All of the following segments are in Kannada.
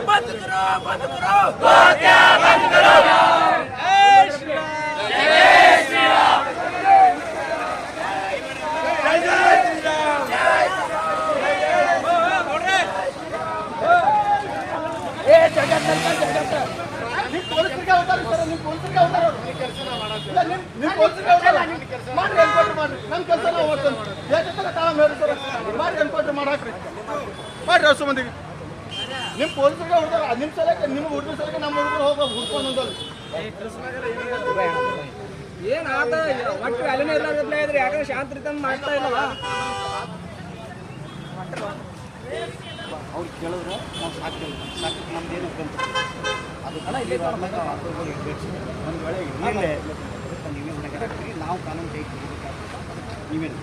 ಮಾಡ್ರಿ ಅಷ್ಟು ಮಂದಿಗೆ ನಿಮ್ಮ ಪೊಲೀಸರಿಗೆ ಹೊಡೆದಾರ ನಿಮ್ಮ ಸಲಕ್ಕೆ ನಿಮ್ಮ ಹುಡುಗರ ಸಲಕ್ಕೆ ನಮ್ಮ ಹುಡುಗರು ಹೋಗಿ ಹುಡ್ಕೊಂಡು ಬಂದಲ್ಲ ಏನ್ ಆತ ಒಟ್ಟು ಅಲ್ಲಿನೇ ಇರ್ಲಾಗತ್ಲೇ ಇದ್ರಿ ಯಾಕಂದ್ರೆ ಶಾಂತ ರೀತಿ ಮಾಡ್ತಾ ಇಲ್ಲವ ಅವ್ರು ಕೇಳಿದ್ರೆ ನಾವು ಸಾಕ್ತೇವೆ ಸಾಕಕ್ಕೆ ನಮ್ದೇನು ಬಂತು ಅದು ಒಂದು ವೇಳೆ ಇರಲಿಲ್ಲೇ ನೀವೇ ಹೊಣೆಗಾರ ಆಗ್ತೀರಿ ನಾವು ಕಾನೂನು ಕೈ ನೀವೇನು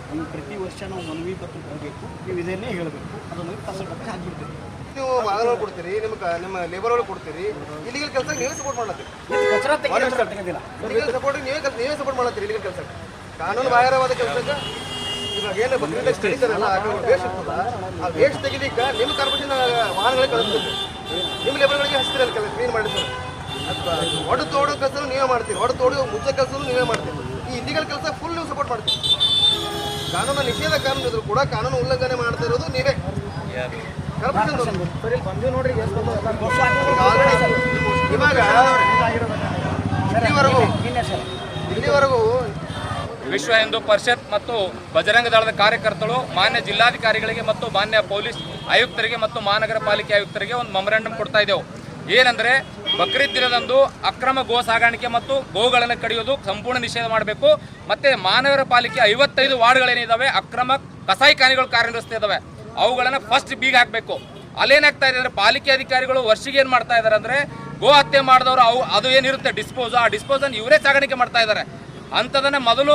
ನಮ್ಗೆ ಪ್ರತಿ ವರ್ಷ ನಾವು ಮನವಿ ಪತ್ರ ಕೊಡಬೇಕು ನೀವು ಇದನ್ನೇ ಹೇಳಬೇಕು ಅದನ್ನು ಕಸಕ್ಕೆ ಹಾಕ್ಬಿಡ್ತೀವಿ ನೀವು ಮಾನವ ಕೊಡ್ತೀರಿ ನಿಮ್ಮ ಲೇಬರ್ ಒಳಗೆ ಕೊಡ್ತೀರಿ ಇಲ್ಲಿಗಲ್ ಕೆಲಸ ನೀವೇ ಸಪೋರ್ಟ್ ಮಾಡ್ಲತ್ತೀರಿ ಸಪೋರ್ಟ್ ನೀವೇ ಸಪೋರ್ಟ್ ಮಾಡ್ಲತ್ತೀರಿ ಇಲ್ಲಿಗಲ್ ಕೆಲಸ ಕಾನೂನು ಬಾಹಿರವಾದ ಕೆಲಸಕ್ಕೆ ಇವಾಗ ಏನು ಬಕ್ರೀದ್ ಕಡಿತಾರಲ್ಲ ವೇಸ್ಟ್ ಇರ್ತದ ಆ ವೇಸ್ಟ್ ತೆಗಿಲಿಕ್ಕೆ ನಿಮ್ಮ ಕಾರ್ಪೊರೇಷನ್ ವಾಹನಗಳಿಗೆ ಕಳಿಸ್ಬೇಕು ನಿಮ್ಮ ಲೇಬರ್ಗಳಿಗೆ ಹಚ್ತಿರಲ್ಲ ಕೆಲಸ ಕ್ಲೀನ್ ಮಾಡಿದ್ರು ಅಥವಾ ಹೊಡೆ ತೋಡೋ ಕೆಲಸ ನೀವೇ ಮಾಡ್ತೀರಿ ಹೊಡೆ ತೋಡೋ ಮುಚ್ಚೋ ಕೆಲಸ ನೀವೇ ಮಾಡ್ತೀರಿ ಈ ಇಲ್ಲಿಗಲ್ ಕೆಲಸ ಫುಲ್ ನೀವು ಸಪೋರ್ಟ್ ಮಾಡ್ತೀರಿ ಕಾನೂನು ನಿಷೇಧ ಕಾನೂನು ಇದ್ರು ಕೂಡ ಕಾನೂನು ಉಲ್ಲಂಘನೆ ಮಾಡ್ತಾ ಇರೋದು ನೀವೇ ಇವಾಗ ಇಲ್ಲಿವರೆಗೂ ವಿಶ್ವ ಹಿಂದೂ ಪರಿಷತ್ ಮತ್ತು ಬಜರಂಗ ದಳದ ಕಾರ್ಯಕರ್ತರು ಮಾನ್ಯ ಜಿಲ್ಲಾಧಿಕಾರಿಗಳಿಗೆ ಮತ್ತು ಮಾನ್ಯ ಪೊಲೀಸ್ ಆಯುಕ್ತರಿಗೆ ಮತ್ತು ಮಹಾನಗರ ಪಾಲಿಕೆ ಆಯುಕ್ತರಿಗೆ ಒಂದು ಮೆಮೊರಾಂಡಮ್ ಕೊಡ್ತಾ ಇದ್ದೆವು. ಏನಂದರೆ ಬಕ್ರೀದ್ ದಿನದಂದು ಅಕ್ರಮ ಗೋ ಸಾಗಾಣಿಕೆ ಮತ್ತು ಗೋಗಳನ್ನು ಕಡಿಯೋದು ಸಂಪೂರ್ಣ ನಿಷೇಧ ಮಾಡಬೇಕು. ಮತ್ತು ಮಹಾನಗರ ಪಾಲಿಕೆ 55 ವಾರ್ಡ್ಗಳೇನಿದ್ದಾವೆ ಅಕ್ರಮ ಕಸಾಯಿಖಾನೆಗಳು ಕಾರ್ಯನಿರ್ವಹಿಸ್ತಾ ಇದ್ದಾವೆ, ಅವುಗಳನ್ನು ಫಸ್ಟ್ ಬೀಗ ಹಾಕಬೇಕು. ಅಲ್ಲೇನಾಗ್ತಾ ಇದೆ ಅಂದರೆ ಪಾಲಿಕೆ ಅಧಿಕಾರಿಗಳು ವರ್ಷಿಗೆ ಏನು ಮಾಡ್ತಾ ಇದ್ದಾರೆ ಅಂದರೆ ಗೋ ಹತ್ಯೆ ಮಾಡಿದವರು ಅದು ಏನಿರುತ್ತೆ ಡಿಸ್ಪೋಸ್, ಆ ಡಿಸ್ಪೋಸನ್ನು ಇವರೇ ಸಾಗಾಣಿಕೆ ಮಾಡ್ತಾ ಇದ್ದಾರೆ. ಅಂಥದನ್ನು ಮೊದಲು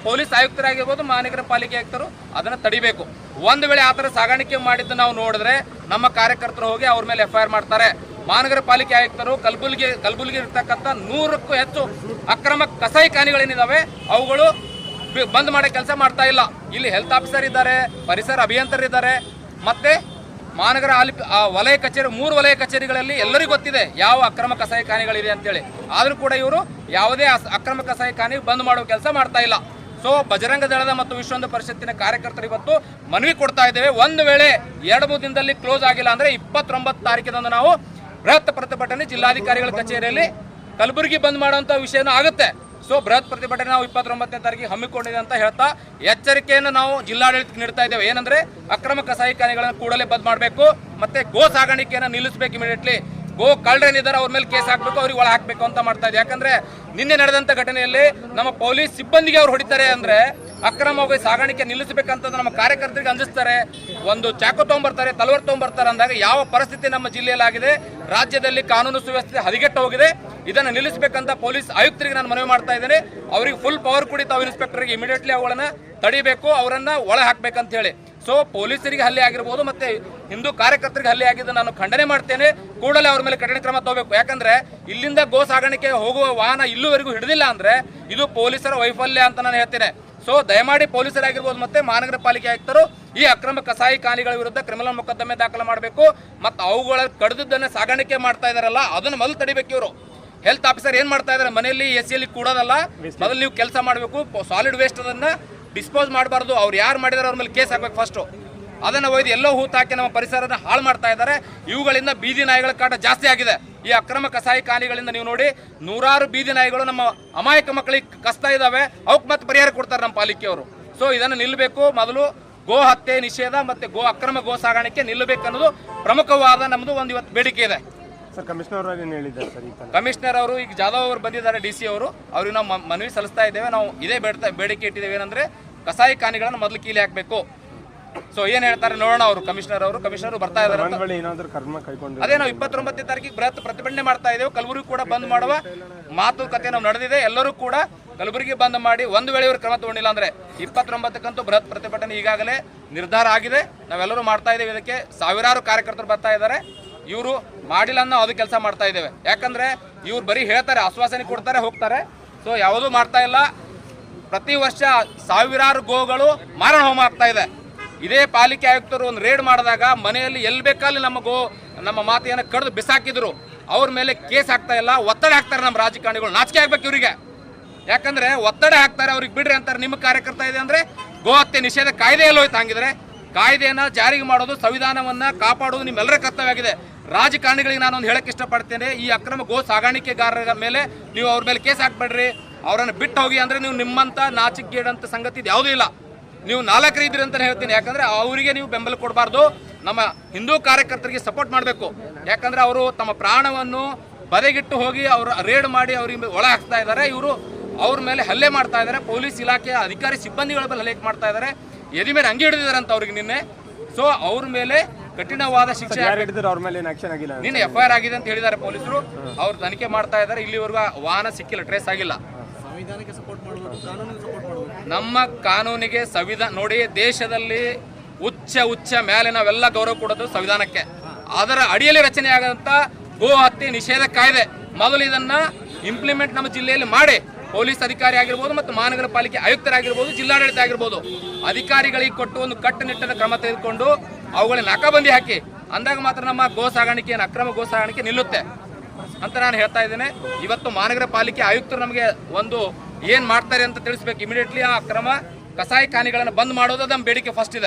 ಪೊಲೀಸ್ ಆಯುಕ್ತರಾಗಿರ್ಬೋದು ಮಹಾನಗರ ಪಾಲಿಕೆ ಆಯುಕ್ತರು ಅದನ್ನು ತಡಿಬೇಕು. ಒಂದು ವೇಳೆ ಆ ಥರ ಸಾಗಾಣಿಕೆ ಮಾಡಿದ್ದು ನಾವು ನೋಡಿದ್ರೆ ನಮ್ಮ ಕಾರ್ಯಕರ್ತರು ಹೋಗಿ ಅವ್ರ ಮೇಲೆ FIR ಮಾಡ್ತಾರೆ. ಮಹಾನಗರ ಪಾಲಿಕೆ ಆಯುಕ್ತರು ಕಲಬುರಗಿ ಇರ್ತಕ್ಕಂಥ 100ಕ್ಕೂ ಹೆಚ್ಚು ಅಕ್ರಮ ಕಸಾಯಿಖಾನೆಗಳೇನಿದ್ದಾವೆ ಅವುಗಳು ಬಂದ್ ಮಾಡೋ ಕೆಲಸ ಮಾಡ್ತಾ ಇಲ್ಲ. ಇಲ್ಲಿ ಹೆಲ್ತ್ ಆಫೀಸರ್ ಇದ್ದಾರೆ, ಪರಿಸರ ಅಭಿಯಂತರಿದ್ದಾರೆ, ಮತ್ತೆ ಮಹಾನಗರ ವಲಯ ಕಚೇರಿ 3 ವಲಯ ಕಚೇರಿಗಳಲ್ಲಿ ಎಲ್ಲರಿಗೂ ಗೊತ್ತಿದೆ ಯಾವ ಅಕ್ರಮ ಕಸಾಯಿಖಾನೆಗಳಿದೆ ಅಂತೇಳಿ. ಆದರೂ ಕೂಡ ಇವರು ಯಾವುದೇ ಅಕ್ರಮ ಕಸಾಯಿಖಾನೆ ಬಂದ್ ಮಾಡುವ ಕೆಲಸ ಮಾಡ್ತಾ ಇಲ್ಲ. ಸೊ ಬಜರಂಗ ದಳದ ಮತ್ತು ವಿಶ್ವ ಹಿಂದೂ ಪರಿಷತ್ತಿನ ಕಾರ್ಯಕರ್ತರು ಇವತ್ತು ಮನವಿ ಕೊಡ್ತಾ ಇದ್ದೇವೆ. ಒಂದು ವೇಳೆ 2-3 ದಿನದಲ್ಲಿ ಕ್ಲೋಸ್ ಆಗಿಲ್ಲ ಅಂದರೆ 29 ತಾರೀಕಿನಂದು ನಾವು ಬೃಹತ್ ಪ್ರತಿಭಟನೆ ಜಿಲ್ಲಾಧಿಕಾರಿಗಳ ಕಚೇರಿಯಲ್ಲಿ ಕಲಬುರಗಿ ಬಂದ್ ಮಾಡುವಂಥ ವಿಷಯನೂ ಆಗುತ್ತೆ. ಸೊ ಬೃಹತ್ ಪ್ರತಿಭಟನೆ ನಾವು 29ನೇ ತಾರೀಕಿಗೆ ಹಮ್ಮಿಕೊಂಡಿದೆ ಅಂತ ಹೇಳ್ತಾ ಎಚ್ಚರಿಕೆಯನ್ನು ನಾವು ಜಿಲ್ಲಾಡಳಿತಕ್ಕೆ ನೀಡ್ತಾ ಇದ್ದೇವೆ. ಏನಂದ್ರೆ ಅಕ್ರಮ ಕಸಾಯಿಖಾನೆಗಳನ್ನು ಕೂಡಲೇ ಬಂದ್ ಮಾಡಬೇಕು, ಮತ್ತೆ ಗೋ ಸಾಗಾಣಿಕೆಯನ್ನು ನಿಲ್ಲಿಸಬೇಕು. ಇಮಿಡಿಯೇಟ್ಲಿ ಗೋ ಕಳ್ಳರೇನಿದ್ದಾರೆ ಅವ್ರ ಮೇಲೆ ಕೇಸ್ ಹಾಕಬೇಕು, ಅವ್ರಿಗೆ ಒಳ ಹಾಕಬೇಕು ಅಂತ ಮಾಡ್ತಾ ಇದೆ. ಯಾಕಂದ್ರೆ ನಿನ್ನೆ ನಡೆದಂಥ ಘಟನೆಯಲ್ಲಿ ನಮ್ಮ ಪೊಲೀಸ್ ಸಿಬ್ಬಂದಿಗೆ ಅವ್ರು ಹೊಡಿತಾರೆ ಅಂದ್ರೆ ಅಕ್ರಮವಾಗಿ ಸಾಗಾಣಿಕೆ ನಿಲ್ಲಿಸಬೇಕಂತ ನಮ್ಮ ಕಾರ್ಯಕರ್ತರಿಗೆ ಅಂಜಿಸ್ತಾರೆ. ಒಂದು ಚಾಕು ತೊಗೊಂಬರ್ತಾರೆ, ತಲವಾರು ತೊಗೊಂಬರ್ತಾರೆ ಅಂದಾಗ ಯಾವ ಪರಿಸ್ಥಿತಿ ನಮ್ಮ ಜಿಲ್ಲೆಯಲ್ಲಿ ಆಗಿದೆ, ರಾಜ್ಯದಲ್ಲಿ ಕಾನೂನು ಸುವ್ಯವಸ್ಥೆ ಹದಗೆಟ್ಟು ಹೋಗಿದೆ. ಇದನ್ನು ನಿಲ್ಲಿಸಬೇಕಂತ ಪೊಲೀಸ್ ಆಯುಕ್ತರಿಗೆ ನಾನು ಮನವಿ ಮಾಡ್ತಾ ಇದ್ದೇನೆ. ಅವರಿಗೆ ಫುಲ್ ಪವರ್ ಕೊಡಿ, ತಾವು ಇನ್ಸ್ಪೆಕ್ಟರ್ಗೆ ಇಮಿಡಿಯೇಟ್ಲಿ ಅವುಗಳನ್ನ ತಡಿಬೇಕು, ಅವರನ್ನ ಒಳ ಹಾಕ್ಬೇಕಂತ ಹೇಳಿ. ಸೊ ಪೊಲೀಸರಿಗೆ ಹಲ್ಲೆ ಆಗಿರ್ಬೋದು, ಮತ್ತೆ ಹಿಂದೂ ಕಾರ್ಯಕರ್ತರಿಗೆ ಹಲ್ಲೆ ಆಗಿದ್ದು ನಾನು ಖಂಡನೆ ಮಾಡ್ತೇನೆ. ಕೂಡಲೇ ಅವ್ರ ಮೇಲೆ ಕಠಿಣ ಕ್ರಮ ತಗೋಬೇಕು. ಯಾಕಂದ್ರೆ ಇಲ್ಲಿಂದ ಗೋ ಸಾಗಾಣಿಕೆ ಹೋಗುವ ವಾಹನ ಇಲ್ಲಿವರೆಗೂ ಹಿಡಿದಿಲ್ಲ ಅಂದ್ರೆ ಇದು ಪೊಲೀಸರ ವೈಫಲ್ಯ ಅಂತ ನಾನು ಹೇಳ್ತೇನೆ. ಸೊ ದಯಮಾಡಿ ಪೊಲೀಸರಾಗಿರ್ಬೋದು ಮತ್ತೆ ಮಹಾನಗರ ಪಾಲಿಕೆ ಆಯುಕ್ತರು ಈ ಅಕ್ರಮ ಕಸಾಯಿಖಾನೆಗಳ ವಿರುದ್ಧ ಕ್ರಿಮಿನಲ್ ಮೊಕದ್ದಮೆ ದಾಖಲು ಮಾಡಬೇಕು. ಮತ್ತು ಅವುಗಳ ಕಡಿದದ್ದನ್ನು ಸಾಗಾಣಿಕೆ ಮಾಡ್ತಾ ಇದಾರಲ್ಲ ಅದನ್ನು ಮೊದಲು ತಡಿಬೇಕು. ಇವರು ಹೆಲ್ತ್ ಆಫೀಸರ್ ಏನ್ ಮಾಡ್ತಾ ಇದಾರೆ, ಮನೆಯಲ್ಲಿ ಎಸಿಯಲ್ಲಿ ಕೂಡೋದಲ್ಲ, ಮೊದಲು ನೀವು ಕೆಲಸ ಮಾಡಬೇಕು. ಸಾಲಿಡ್ ವೇಸ್ಟ್ ಅದನ್ನ ಡಿಸ್ಪೋಸ್ ಮಾಡಬಾರ್ದು. ಅವ್ರು ಯಾರು ಮಾಡಿದಾರೆ ಅವ್ರ ಮೇಲೆ ಕೇಸ್ ಹಾಕ್ಬೇಕು ಫಸ್ಟು. ಅದನ್ನು ಒಯ್ದು ಎಲ್ಲೋ ಹೂತು ಹಾಕಿ ನಮ್ಮ ಪರಿಸರನ ಹಾಳು ಮಾಡ್ತಾ ಇದ್ದಾರೆ. ಇವುಗಳಿಂದ ಬೀದಿ ನಾಯಿಗಳ ಕಾಟ ಜಾಸ್ತಿ ಆಗಿದೆ. ಈ ಅಕ್ರಮ ಕಸಾಯಿಖಾನೆಗಳಿಂದ ನೀವು ನೋಡಿ ನೂರಾರು ಬೀದಿ ನಾಯಿಗಳು ನಮ್ಮ ಅಮಾಯಕ ಮಕ್ಕಳಿಗೆ ಕಸ್ತಾ ಇದ್ದಾವೆ. ಅವಕ್ಕೆ ಮತ್ತೆ ಪರಿಹಾರ ಕೊಡ್ತಾರೆ ನಮ್ಮ ಪಾಲಿಕೆಯವರು. ಸೊ ಇದನ್ನು ನಿಲ್ಲಬೇಕು. ಮೊದಲು ಗೋ ಹತ್ಯೆ ನಿಷೇಧ ಮತ್ತೆ ಅಕ್ರಮ ಗೋ ಸಾಗಾಣಿಕೆ ನಿಲ್ಲಬೇಕನ್ನೋದು ಪ್ರಮುಖವಾದ ನಮ್ಮದು ಒಂದು ಇವತ್ತು ಬೇಡಿಕೆ ಇದೆ. ಕಮಿಷನರ್ ಅವರು ಈಗ ಜಾಧವ್ ಅವರು ಬಂದಿದ್ದಾರೆ, DC ಅವರು, ಅವ್ರಿಗೆ ನಾವು ಮನವಿ ಸಲ್ಲಿಸ್ತಾ ಇದ್ದೇವೆ. ನಾವು ಇದೇ ಬೇಡಿಕೆ ಇಟ್ಟಿದ್ದೇವೆ, ಏನಂದ್ರೆ ಕಸಾಯಿಖಾನೆಗಳನ್ನು ಮೊದಲು ಕೀಲಿ ಹಾಕಬೇಕು. ಸೊ ಏನ್ ಹೇಳ್ತಾರೆ ನೋಡೋಣ. ಅವರು ಕಮಿಷನರ್ ಬರ್ತಾ ಇದ್ದಾರೆ. ಅದೇ ನಾವು 29ನೇ ತಾರೀಕಿಗೆ ಬೃಹತ್ ಪ್ರತಿಭಟನೆ ಮಾಡ್ತಾ ಇದ್ದೇವೆ. ಕಲಬುರಗಿ ಕೂಡ ಬಂದ್ ಮಾಡುವ ಮಾತುಕತೆ ನಾವು ನಡೆದಿದೆ. ಎಲ್ಲರೂ ಕೂಡ ಕಲಬುರಗಿ ಬಂದ್ ಮಾಡಿ ಒಂದು ವೇಳೆ ಇವರು ಕ್ರಮ ತಗೊಂಡಿಲ್ಲ ಅಂದ್ರೆ 29ಕ್ಕಂತೂ ಬೃಹತ್ ಪ್ರತಿಭಟನೆ ಈಗಾಗಲೇ ನಿರ್ಧಾರ ಆಗಿದೆ. ನಾವೆಲ್ಲರೂ ಮಾಡ್ತಾ ಇದ್ದೇವೆ. ಇದಕ್ಕೆ ಸಾವಿರಾರು ಕಾರ್ಯಕರ್ತರು ಬರ್ತಾ ಇದ್ದಾರೆ. ಇವರು ಮಾಡಿಲ್ಲ ಅನ್ನೋ ಅದು ಕೆಲಸ ಮಾಡ್ತಾ ಇದ್ದೇವೆ. ಯಾಕಂದ್ರೆ ಇವ್ರು ಬರೀ ಹೇಳ್ತಾರೆ, ಆಶ್ವಾಸನೆ ಕೊಡ್ತಾರೆ, ಹೋಗ್ತಾರೆ. ಸೊ ಯಾವುದೂ ಮಾಡ್ತಾ ಇಲ್ಲ. ಪ್ರತಿ ವರ್ಷ ಸಾವಿರಾರು ಗೋಗಳು ಮಾರಣ ಹೋಮ ಆಗ್ತಾ ಇದೆ. ಇದೇ ಪಾಲಿಕೆ ಆಯುಕ್ತರು ಒಂದು ರೇಡ್ ಮಾಡಿದಾಗ ಮನೆಯಲ್ಲಿ ಎಲ್ಲಿ ಬೇಕಲ್ಲಿ ನಮ್ಮ ಗೋ ನಮ್ಮ ಮಾತೆಯನ್ನು ಕಡ್ದು ಬಿಸಾಕಿದ್ರು. ಅವ್ರ ಮೇಲೆ ಕೇಸ್ ಆಗ್ತಾ ಇಲ್ಲ, ಒತ್ತಡ ಹಾಕ್ತಾರೆ ನಮ್ಮ ರಾಜಕಾರಣಿಗಳು. ನಾಚಿಕೆ ಆಗ್ಬೇಕು ಇವರಿಗೆ. ಯಾಕಂದ್ರೆ ಒತ್ತಡ ಹಾಕ್ತಾರೆ, ಅವ್ರಿಗೆ ಬಿಡ್ರಿ ಅಂತಾರೆ. ನಿಮ್ಮ ಕಾರ್ಯಕರ್ತ ಇದೆ ಅಂದ್ರೆ ಗೋ ಹತ್ಯೆ ನಿಷೇಧ ಕಾಯ್ದೆಯಲ್ಲಿ ಹೋಯ್ತು. ಹಂಗಿದ್ರೆ ಕಾಯ್ದೆಯನ್ನ ಜಾರಿಗೆ ಮಾಡೋದು, ಸಂವಿಧಾನವನ್ನ ಕಾಪಾಡೋದು ನಿಮ್ಮೆಲ್ಲರ ಕರ್ತವ್ಯ ಆಗಿದೆ. ರಾಜಕಾರಣಿಗಳಿಗೆ ನಾನೊಂದು ಹೇಳಕ್ಕೆ ಇಷ್ಟಪಡ್ತೇನೆ, ಈ ಅಕ್ರಮ ಗೋ ಸಾಗಾಣಿಕೆಗಾರರ ಮೇಲೆ ನೀವು ಅವ್ರ ಮೇಲೆ ಕೇಸ್ ಹಾಕ್ಬೇಡ್ರಿ, ಅವರನ್ನು ಬಿಟ್ಟು ಹೋಗಿ. ಅಂದ್ರೆ ನೀವು ನಿಮ್ಮಂತ ನಾಚಿಕೆಗೇಡಂತ ಸಂಗತಿ ಇದು ಯಾವುದೂ ಇಲ್ಲ. ನೀವು 4 ಇದ್ರಿ ಅಂತ ಹೇಳ್ತೀನಿ. ಯಾಕಂದ್ರೆ ಅವರಿಗೆ ನೀವು ಬೆಂಬಲ ಕೊಡಬಾರ್ದು. ನಮ್ಮ ಹಿಂದೂ ಕಾರ್ಯಕರ್ತರಿಗೆ ಸಪೋರ್ಟ್ ಮಾಡಬೇಕು. ಯಾಕಂದ್ರೆ ಅವರು ತಮ್ಮ ಪ್ರಾಣವನ್ನು ಬದೆಗಿಟ್ಟು ಹೋಗಿ ಅವರು ರೇಡ್ ಮಾಡಿ ಅವ್ರಿಗೆ ಒಳ ಹಾಕ್ತಾ ಇದ್ದಾರೆ. ಇವರು ಅವ್ರ ಮೇಲೆ ಹಲ್ಲೆ ಮಾಡ್ತಾ ಇದ್ದಾರೆ. ಪೊಲೀಸ್ ಇಲಾಖೆಯ ಅಧಿಕಾರಿ ಸಿಬ್ಬಂದಿಗಳ ಮೇಲೆ ಹಲ್ಲೆ ಮಾಡ್ತಾ ಇದ್ದಾರೆ. ಎದಿ ಮೇಲೆ ಅಂಗಿ ಹಿಡಿದಿದ್ದಾರೆ ಅಂತ ಅವ್ರಿಗೆ ನಿನ್ನೆ. ಸೊ ಅವ್ರ ಮೇಲೆ ಕಠಿಣವಾದ ಶಿಕ್ಷೆ. ನಿನ್ನೆ FIR ಆಗಿದೆ ಅಂತ ಹೇಳಿದ್ದಾರೆ ಪೊಲೀಸರು. ಅವ್ರು ತನಿಖೆ ಮಾಡ್ತಾ ಇದ್ದಾರೆ. ಇಲ್ಲಿವರೆಗೂ ವಾಹನ ಸಿಕ್ಕಿಲ್ಲ, ಟ್ರೇಸ್ ಆಗಿಲ್ಲ. ನಮ್ಮ ಕಾನೂನಿಗೆ ಸಂವಿಧಾನ ನೋಡಿ, ದೇಶದಲ್ಲಿ ಉಚ್ಚ ಮೇಲೆ ನಾವೆಲ್ಲ ಗೌರವ ಕೊಡೋದು ಸಂವಿಧಾನಕ್ಕೆ. ಅದರ ಅಡಿಯಲ್ಲಿ ರಚನೆಯಾದಂತ ಗೋ ಹತ್ಯೆ ನಿಷೇಧ ಕಾಯ್ದೆ ಮೊದಲು ಇದನ್ನ ಇಂಪ್ಲಿಮೆಂಟ್ ನಮ್ಮ ಜಿಲ್ಲೆಯಲ್ಲಿ ಮಾಡಿ, ಪೊಲೀಸ್ ಅಧಿಕಾರಿ ಆಗಿರ್ಬೋದು ಮತ್ತು ಮಹಾನಗರ ಪಾಲಿಕೆ ಆಯುಕ್ತರಾಗಿರ್ಬೋದು, ಜಿಲ್ಲಾಡಳಿತ ಆಗಿರ್ಬೋದು, ಅಧಿಕಾರಿಗಳಿಗೆ ಕೊಟ್ಟು ಒಂದು ಕಟ್ಟುನಿಟ್ಟಿನ ಕ್ರಮ ತೆಗೆದುಕೊಂಡು ಅವುಗಳ ನಾಕಾಬಂದಿ ಹಾಕಿ ಅಂದಾಗ ಮಾತ್ರ ನಮ್ಮ ಗೋ ಸಾಗಾಣಿಕೆ, ಅಕ್ರಮ ಗೋ ಸಾಗಾಣಿಕೆ ನಿಲ್ಲುತ್ತೆ ಅಂತ ನಾನು ಹೇಳ್ತಾ ಇದ್ದೇನೆ. ಇವತ್ತು ಮಹಾನಗರ ಪಾಲಿಕೆ ಆಯುಕ್ತರು ನಮಗೆ ಒಂದು ಏನ್ ಮಾಡ್ತಾರೆ ಅಂತ ತಿಳಿಸ್ಬೇಕು. ಇಮಿಡಿಯೇಟ್ಲಿ ಆ ಅಕ್ರಮ ಕಸಾಯಿ ಖಾನಿಗಳನ್ನು ಬಂದ್ ಮಾಡೋದು ನಮ್ಮ ಬೇಡಿಕೆ ಫಸ್ಟ್ ಇದೆ.